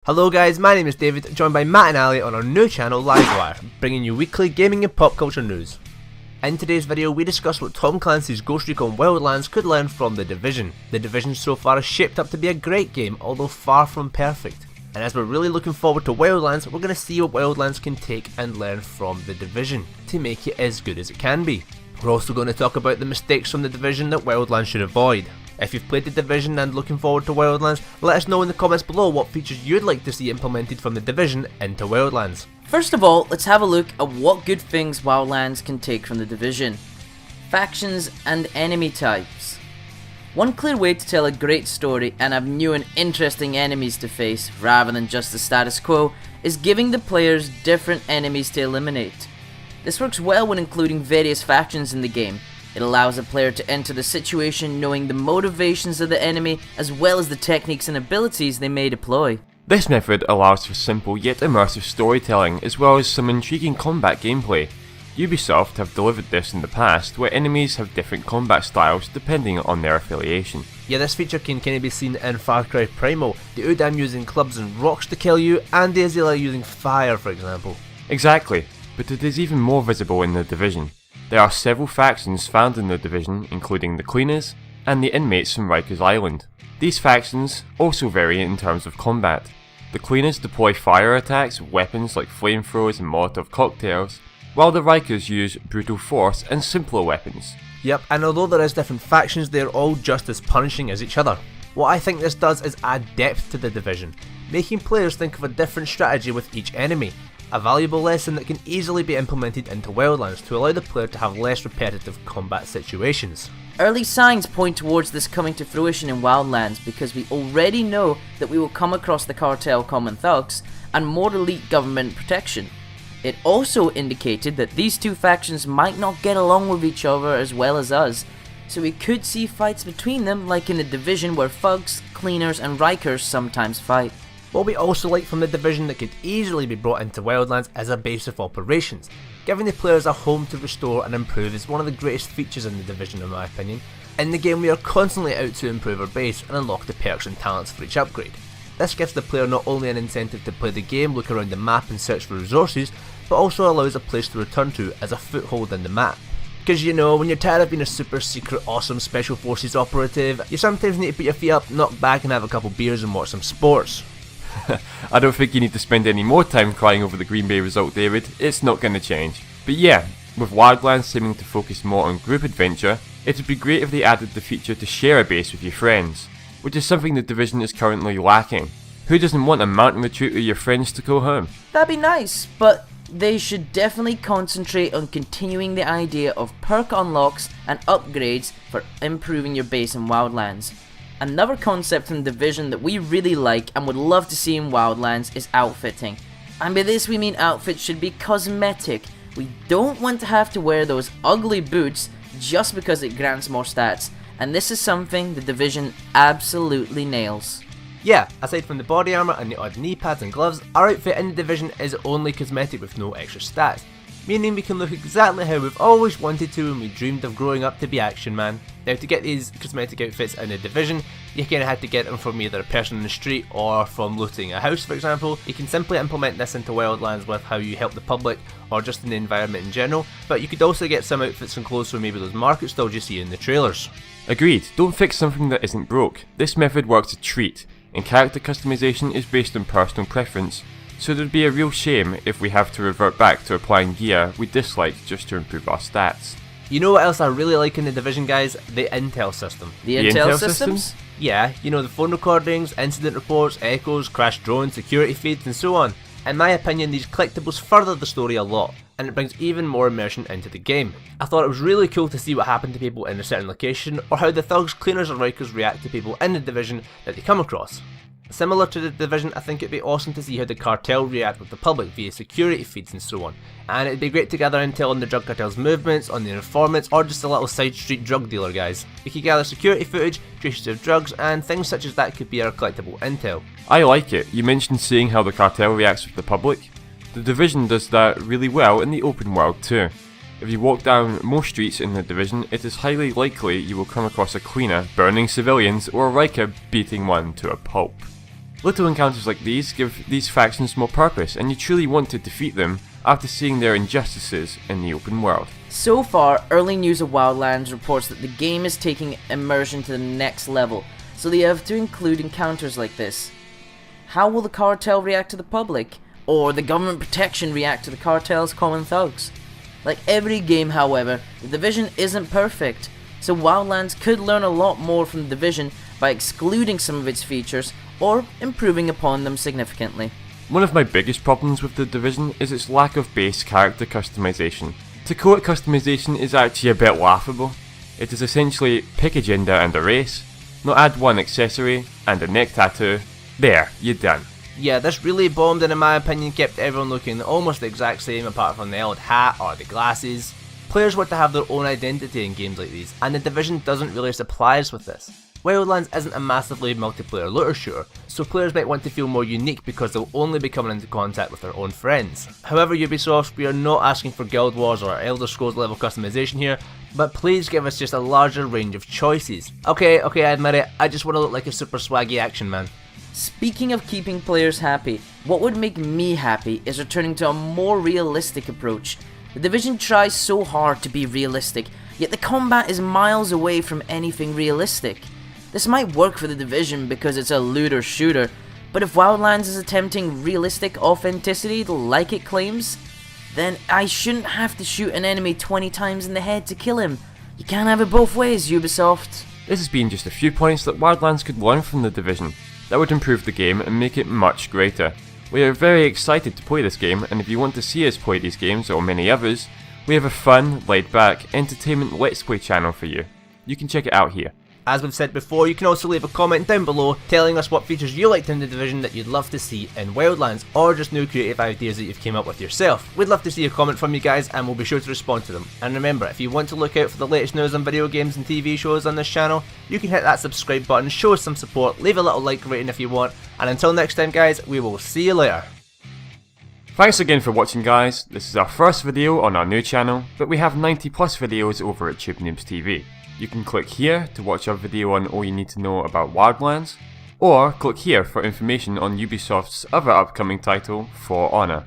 Hello guys, my name is David, joined by Matt and Ali on our new channel Livewire, bringing you weekly gaming and pop culture news. In today's video we discuss what Tom Clancy's Ghost Recon Wildlands could learn from The Division. The Division so far is shaped up to be a great game, although far from perfect. And as we're really looking forward to Wildlands, we're going to see what Wildlands can take and learn from The Division, to make it as good as it can be. We're also going to talk about the mistakes from The Division that Wildlands should avoid. If you've played The Division and looking forward to Wildlands, let us know in the comments below what features you'd like to see implemented from The Division into Wildlands. First of all, let's have a look at what good things Wildlands can take from The Division. Factions and enemy types. One clear way to tell a great story and have new and interesting enemies to face, rather than just the status quo, is giving the players different enemies to eliminate. This works well when including various factions in the game. It allows a player to enter the situation knowing the motivations of the enemy as well as the techniques and abilities they may deploy. This method allows for simple yet immersive storytelling as well as some intriguing combat gameplay. Ubisoft have delivered this in the past, where enemies have different combat styles depending on their affiliation. Yeah, this feature can kind of be seen in Far Cry Primal, the Udam using clubs and rocks to kill you, and the Azila using fire for example. Exactly, but it is even more visible in The Division. There are several factions found in The Division, including the Cleaners and the inmates from Rikers Island. These factions also vary in terms of combat. The Cleaners deploy fire attacks, weapons like flamethrowers and Molotov cocktails, while the Rikers use brutal force and simpler weapons. Yep, and although there is different factions, they're all just as punishing as each other. What I think this does is add depth to The Division, making players think of a different strategy with each enemy. A valuable lesson that can easily be implemented into Wildlands to allow the player to have less repetitive combat situations. Early signs point towards this coming to fruition in Wildlands because we already know that we will come across the cartel common thugs and more elite government protection. It also indicated that these two factions might not get along with each other as well as us, so we could see fights between them like in The Division where thugs, cleaners and Rikers sometimes fight. What we also like from The Division that could easily be brought into Wildlands is a base of operations. Giving the players a home to restore and improve is one of the greatest features in The Division in my opinion. In the game we are constantly out to improve our base and unlock the perks and talents for each upgrade. This gives the player not only an incentive to play the game, look around the map and search for resources, but also allows a place to return to as a foothold in the map. Because you know, when you're tired of being a super secret awesome special forces operative, you sometimes need to put your feet up, knock back and have a couple beers and watch some sports. I don't think you need to spend any more time crying over the Green Bay result, David. It's not going to change. But yeah, with Wildlands seeming to focus more on group adventure, it would be great if they added the feature to share a base with your friends, which is something The Division is currently lacking. Who doesn't want a mountain retreat with your friends to go home? That'd be nice, but they should definitely concentrate on continuing the idea of perk unlocks and upgrades for improving your base in Wildlands. Another concept from Division that we really like and would love to see in Wildlands is outfitting. And by this we mean outfits should be cosmetic. We don't want to have to wear those ugly boots just because it grants more stats. And this is something The Division absolutely nails. Yeah, aside from the body armour and the odd knee pads and gloves, our outfit in The Division is only cosmetic with no extra stats, meaning we can look exactly how we've always wanted to and we dreamed of growing up to be Action Man. Now to get these cosmetic outfits in The Division, you kinda had to get them from either a person in the street or from looting a house for example. You can simply implement this into Wildlands with how you help the public or just in the environment in general, but you could also get some outfits and clothes from maybe those market stalls you see in the trailers. Agreed, don't fix something that isn't broke. This method works a treat, and character customization is based on personal preference, so there'd be a real shame if we have to revert back to applying gear we dislike just to improve our stats. You know what else I really like in The Division guys? The intel system. The intel systems? Yeah, you know the phone recordings, incident reports, echoes, crashed drones, security feeds and so on. In my opinion these collectibles further the story a lot, and it brings even more immersion into the game. I thought it was really cool to see what happened to people in a certain location, or how the thugs, cleaners or Rikers react to people in The Division that they come across. Similar to The Division, I think it'd be awesome to see how the cartel react with the public via security feeds and so on. And it'd be great to gather intel on the drug cartel's movements, on their informants, or just a little side street drug dealer guys. We could gather security footage, traces of drugs, and things such as that could be our collectible intel. I like it. You mentioned seeing how the cartel reacts with the public. The Division does that really well in the open world too. If you walk down most streets in The Division, it is highly likely you will come across a cleaner burning civilians or a Riker beating one to a pulp. Little encounters like these give these factions more purpose, and you truly want to defeat them after seeing their injustices in the open world. So far, early news of Wildlands reports that the game is taking immersion to the next level, so they have to include encounters like this. How will the cartel react to the public? Or the government protection react to the cartel's common thugs? Like every game, however, the Division isn't perfect, so Wildlands could learn a lot more from the Division by excluding some of its features or improving upon them significantly. One of my biggest problems with the Division is its lack of base character customization. To call it customization is actually a bit laughable. It is essentially pick a gender and a race, not add one accessory and a neck tattoo. There, you're done. Yeah, this really bombed and in my opinion kept everyone looking almost the exact same apart from the old hat or the glasses. Players want to have their own identity in games like these, and the Division doesn't really supply us with this. Wildlands isn't a massively multiplayer looter shooter, so players might want to feel more unique because they'll only be coming into contact with their own friends. However, Ubisoft, we are not asking for Guild Wars or Elder Scrolls level customization here, but please give us just a larger range of choices. Okay, I admit it, I just want to look like a super swaggy action man. Speaking of keeping players happy, what would make me happy is returning to a more realistic approach. The Division tries so hard to be realistic, yet the combat is miles away from anything realistic. This might work for the Division because it's a looter shooter, but if Wildlands is attempting realistic authenticity like it claims, then I shouldn't have to shoot an enemy 20 times in the head to kill him. You can't have it both ways, Ubisoft. This has been just a few points that Wildlands could learn from the Division that would improve the game and make it much greater. We are very excited to play this game, and if you want to see us play these games or many others, we have a fun, laid-back, entertainment Let's Play channel for you. You can check it out here. As we've said before, you can also leave a comment down below telling us what features you liked in the Division that you'd love to see in Wildlands, or just new creative ideas that you've came up with yourself. We'd love to see a comment from you guys and we'll be sure to respond to them. And remember, if you want to look out for the latest news on video games and TV shows on this channel, you can hit that subscribe button, show us some support, leave a little like rating if you want, and until next time guys, we will see you later. Thanks again for watching guys. This is our first video on our new channel, but we have 90 plus videos over at Tube Noobs TV. You can click here to watch our video on all you need to know about Wildlands, or click here for information on Ubisoft's other upcoming title, For Honor.